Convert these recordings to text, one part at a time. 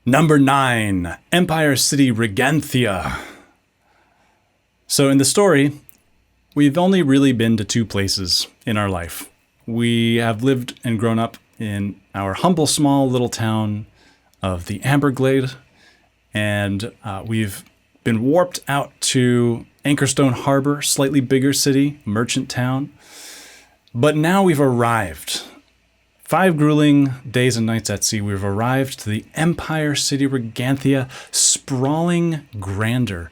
Number 9, Empire City Raeganthia. So in the story, we've only really been to 2 places in our life. We have lived and grown up in our humble, small little town of the Amberglade, and we've been warped out to Anchorstone Harbor, slightly bigger city, merchant town. But now we've arrived. 5 grueling days and nights at sea, we've arrived to the Empire City Raeganthia, sprawling grandeur.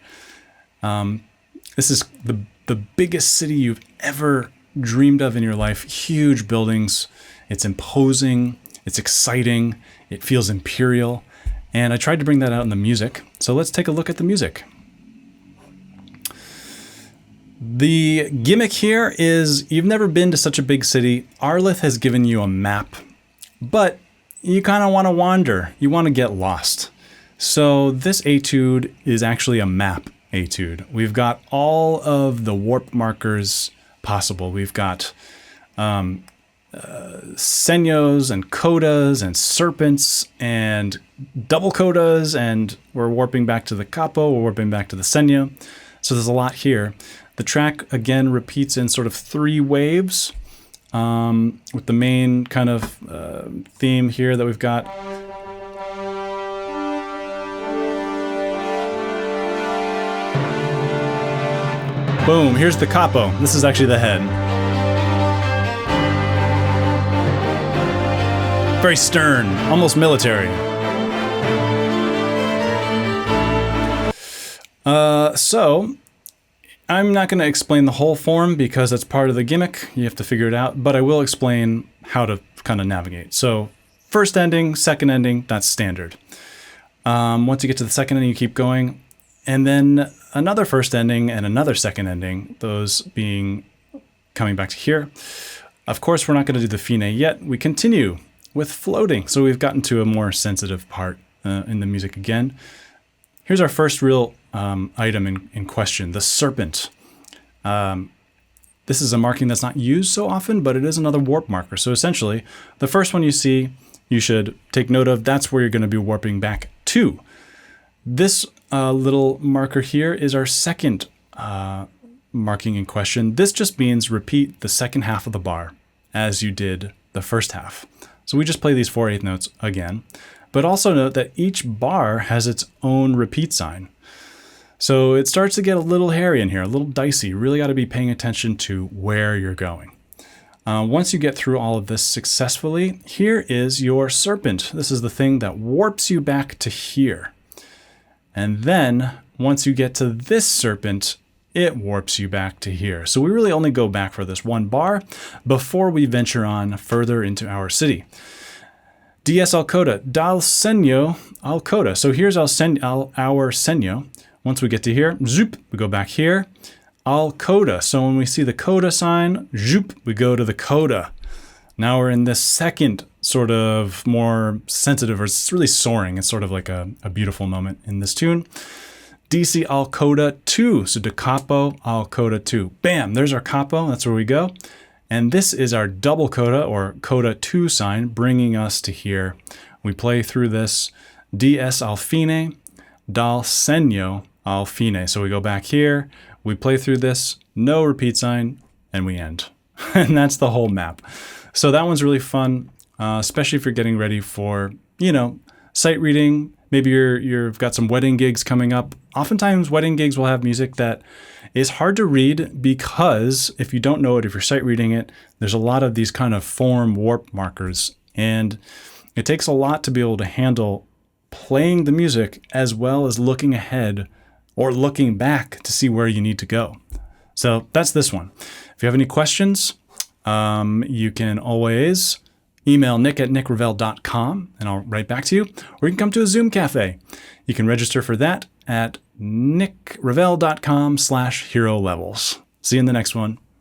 This is the biggest city you've ever dreamed of in your life. Huge buildings. It's imposing. It's exciting. It feels imperial. And I tried to bring that out in the music. So let's take a look at the music. The gimmick here is you've never been to such a big city. Arlith has given you a map, but you kind of want to wander. You want to get lost. So this etude is actually a map etude. We've got all of the warp markers possible. We've got senyos and codas and serpents and double codas, and we're warping back to the capo, we're warping back to the senyo. So there's a lot here. The track, again, repeats in sort of 3 waves, with the main kind of theme here that we've got. Boom, here's the capo. This is actually the head. Very stern, almost military. So I'm not going to explain the whole form because that's part of the gimmick. You have to figure it out, but I will explain how to kind of navigate. So first ending, second ending, that's standard. Once you get to the second ending, you keep going. And then another first ending and another second ending, those being coming back to here. Of course, we're not going to do the fine yet. We continue with floating. So we've gotten to a more sensitive part in the music again. Here's our first real item in question, the serpent. This is a marking that's not used so often, but it is another warp marker. So essentially, the first one you see, you should take note of. That's where you're going to be warping back to. This little marker here is our second marking in question. This just means repeat the second half of the bar as you did the first half. So we just play these 4/8 notes again. But also note that each bar has its own repeat sign. So it starts to get a little hairy in here, a little dicey. You really got to be paying attention to where you're going. Once you get through all of this successfully, here is your serpent. This is the thing that warps you back to here. And then once you get to this serpent, it warps you back to here. So we really only go back for this one bar before we venture on further into our city. DS al coda, dal senyo al coda. So here's our senyo. Once we get to here, zoop, we go back here. Al coda. So when we see the coda sign, zoop, we go to the coda. Now we're in this second sort of more sensitive, or it's really soaring. It's sort of like a beautiful moment in this tune. DC al coda 2. So da capo al coda 2. Bam, there's our capo. That's where we go. And this is our double coda, or coda 2 sign, bringing us to here. We play through this DS al fine, dal senyo al fine. So we go back here, we play through this, no repeat sign, and we end. And that's the whole map. So that one's really fun, especially if you're getting ready for, sight reading. Maybe you've got some wedding gigs coming up. Oftentimes wedding gigs will have music that is hard to read because if you don't know it, if you're sight reading it, there's a lot of these kind of form warp markers. And it takes a lot to be able to handle playing the music as well as looking ahead or looking back to see where you need to go. So that's this one. If you have any questions, you can always email nick@nickravel.com and I'll write back to you. Or you can come to a Zoom cafe. You can register for that at nickravel.com/hero levels. See you in the next one.